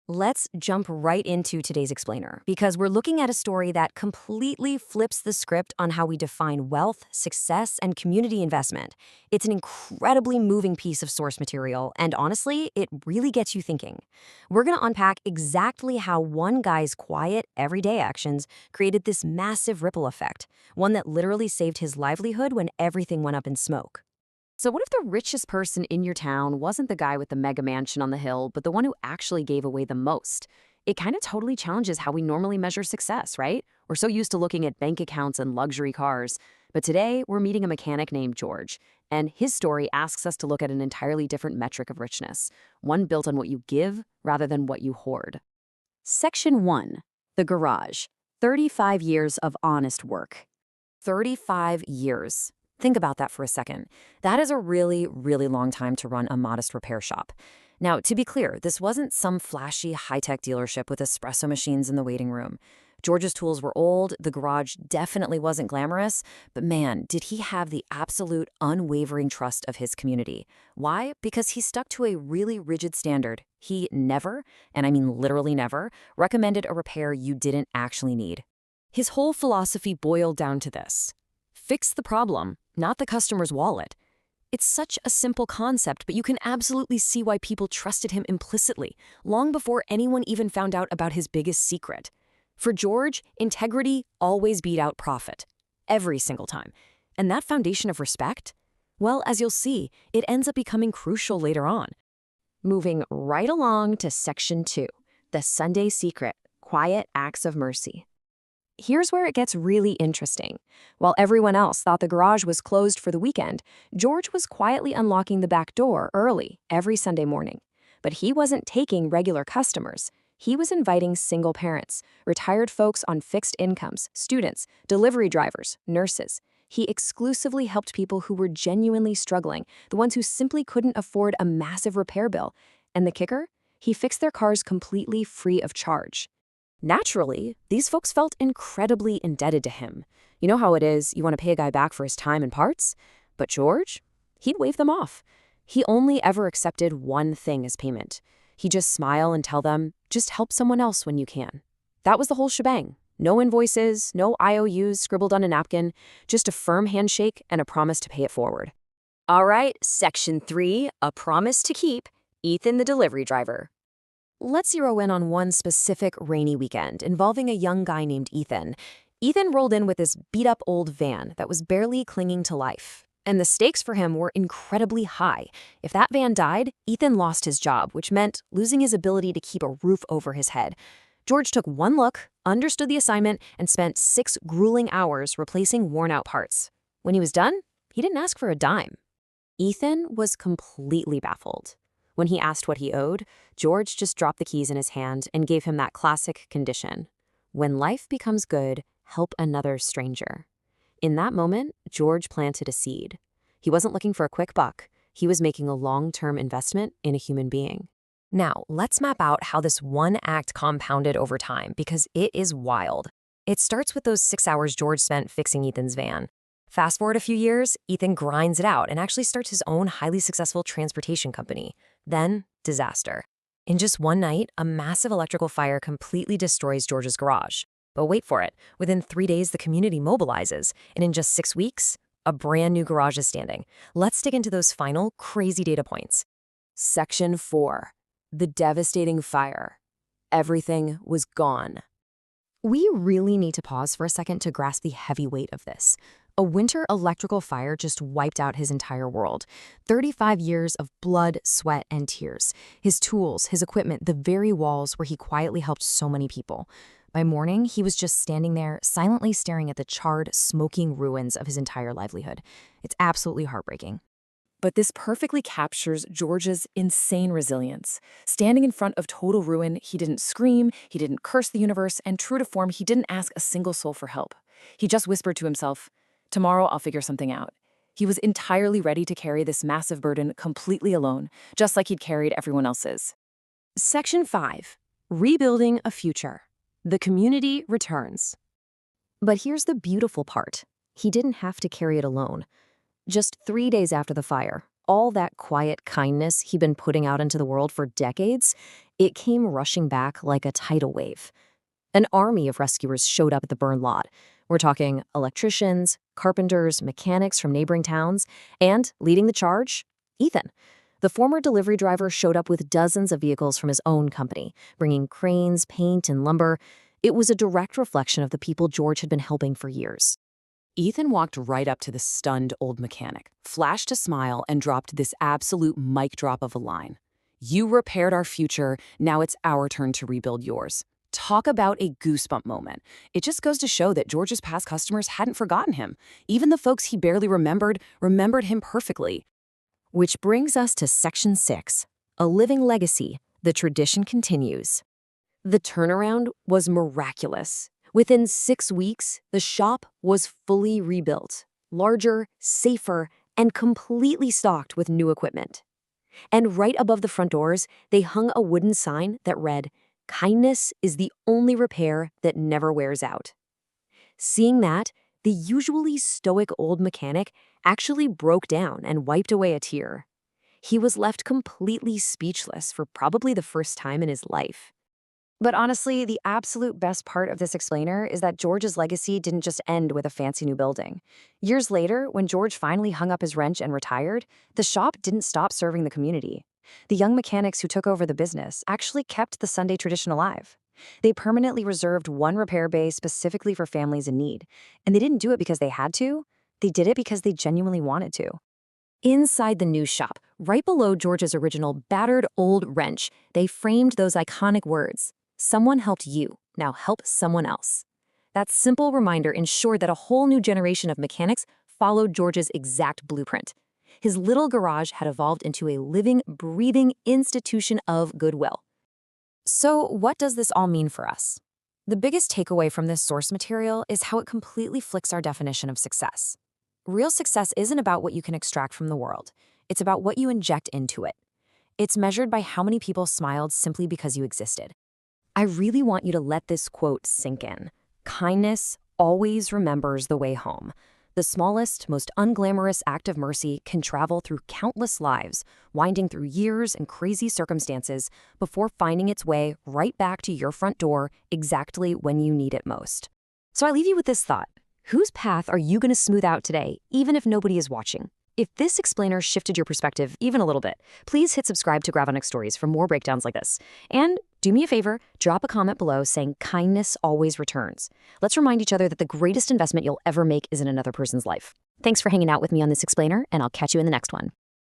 Let's jump right into today's explainer because we're looking at a story that completely flips the script on how we define wealth, success, and community investment. It's an incredibly moving piece of source material, and honestly, it really gets you thinking. We're going to unpack exactly how one guy's quiet, everyday actions created this massive ripple effect, one that literally saved his livelihood when everything went up in smoke. So what if the richest person in your town wasn't the guy with the mega mansion on the hill, but the one who actually gave away the most? It kind of totally challenges how we normally measure success, right? We're so used to looking at bank accounts and luxury cars. But today, we're meeting a mechanic named George, and his story asks us to look at an entirely different metric of richness, one built on what you give rather than what you hoard. Section 1. The Garage. 35 years of honest work. 35 years. Think about that for a second. That is a really, really long time to run a modest repair shop. Now, to be clear, this wasn't some flashy, high-tech dealership with espresso machines in the waiting room. George's tools were old, the garage definitely wasn't glamorous, but man, did he have the absolute, unwavering trust of his community. Why? Because he stuck to a really rigid standard. He never, and I mean literally never, recommended a repair you didn't actually need. His whole philosophy boiled down to this: fix the problem, not the customer's wallet. It's such a simple concept, but you can absolutely see why people trusted him implicitly, long before anyone even found out about his biggest secret. For George, integrity always beat out profit. Every single time. And that foundation of respect? Well, as you'll see, it ends up becoming crucial later on. Moving right along to Section 2, the Sunday Secret, Quiet Acts of Mercy. Here's where it gets really interesting. While everyone else thought the garage was closed for the weekend, George was quietly unlocking the back door early every Sunday morning. But he wasn't taking regular customers. He was inviting single parents, retired folks on fixed incomes, students, delivery drivers, nurses. He exclusively helped people who were genuinely struggling, the ones who simply couldn't afford a massive repair bill. And the kicker? He fixed their cars completely free of charge. Naturally, these folks felt incredibly indebted to him. You know how it is, you want to pay a guy back for his time and parts? But George? He'd wave them off. He only ever accepted one thing as payment. He'd just smile and tell them, just help someone else when you can. That was the whole shebang. No invoices, no IOUs scribbled on a napkin, just a firm handshake and a promise to pay it forward. All right, Section 3, a promise to keep, Ethan the delivery driver. Let's zero in on one specific rainy weekend involving a young guy named Ethan. Ethan rolled in with this beat-up old van that was barely clinging to life. And the stakes for him were incredibly high. If that van died, Ethan lost his job, which meant losing his ability to keep a roof over his head. George took one look, understood the assignment, and spent 6 grueling hours replacing worn-out parts. When he was done, he didn't ask for a dime. Ethan was completely baffled. When he asked what he owed, George just dropped the keys in his hand and gave him that classic condition. When life becomes good, help another stranger. In that moment, George planted a seed. He wasn't looking for a quick buck. He was making a long-term investment in a human being. Now, let's map out how this one act compounded over time, because it is wild. It starts with those 6 hours George spent fixing Ethan's van. Fast forward a few years, Ethan grinds it out and actually starts his own highly successful transportation company. Then, disaster. In just one night, a massive electrical fire completely destroys George's garage. But wait for it, within 3 days the community mobilizes, and in just 6 weeks, a brand new garage is standing. Let's dig into those final, crazy data points. Section 4. The devastating fire. Everything was gone. We really need to pause for a second to grasp the heavy weight of this. A winter electrical fire just wiped out his entire world. 35 years of blood, sweat, and tears. His tools, his equipment, the very walls where he quietly helped so many people. By morning, he was just standing there, silently staring at the charred, smoking ruins of his entire livelihood. It's absolutely heartbreaking. But this perfectly captures George's insane resilience. Standing in front of total ruin, he didn't scream, he didn't curse the universe, and true to form, he didn't ask a single soul for help. He just whispered to himself, "Tomorrow I'll figure something out." He was entirely ready to carry this massive burden completely alone, just like he'd carried everyone else's. Section 5. Rebuilding a future. The community returns. But here's the beautiful part. He didn't have to carry it alone. Just 3 days after the fire, all that quiet kindness he'd been putting out into the world for decades, It came rushing back like a tidal wave. An army of rescuers showed up at the burn lot. We're talking electricians, carpenters, mechanics from neighboring towns, and leading the charge, Ethan. The former delivery driver showed up with dozens of vehicles from his own company, bringing cranes, paint, and lumber. It was a direct reflection of the people George had been helping for years. Ethan walked right up to the stunned old mechanic, flashed a smile, and dropped this absolute mic drop of a line. "You repaired our future, now it's our turn to rebuild yours." Talk about a goosebump moment. It just goes to show that George's past customers hadn't forgotten him. Even the folks he barely remembered him perfectly. Which brings us to Section 6, A Living Legacy, the tradition continues. The turnaround was miraculous. Within 6 weeks, the shop was fully rebuilt, larger, safer, and completely stocked with new equipment. And right above the front doors, they hung a wooden sign that read, "Kindness is the only repair that never wears out." Seeing that, the usually stoic old mechanic actually broke down and wiped away a tear. He was left completely speechless for probably the first time in his life. But honestly, the absolute best part of this explainer is that George's legacy didn't just end with a fancy new building. Years later, when George finally hung up his wrench and retired, the shop didn't stop serving the community. The young mechanics who took over the business actually kept the Sunday tradition alive. They permanently reserved one repair bay specifically for families in need, and they didn't do it because they had to. They did it because they genuinely wanted to. Inside the new shop, right below George's original battered old wrench, they framed those iconic words, "Someone helped you, now help someone else." That simple reminder ensured that a whole new generation of mechanics followed George's exact blueprint. His little garage had evolved into a living, breathing institution of goodwill. So what does this all mean for us? The biggest takeaway from this source material is how it completely flips our definition of success. Real success isn't about what you can extract from the world. It's about what you inject into it. It's measured by how many people smiled simply because you existed. I really want you to let this quote sink in. Kindness always remembers the way home. The smallest, most unglamorous act of mercy can travel through countless lives, winding through years and crazy circumstances before finding its way right back to your front door exactly when you need it most. So I leave you with this thought. Whose path are you going to smooth out today, even if nobody is watching? If this explainer shifted your perspective even a little bit, please hit subscribe to Gravonix Stories for more breakdowns like this. And do me a favor, drop a comment below saying kindness always returns. Let's remind each other that the greatest investment you'll ever make is in another person's life. Thanks for hanging out with me on this explainer, and I'll catch you in the next one.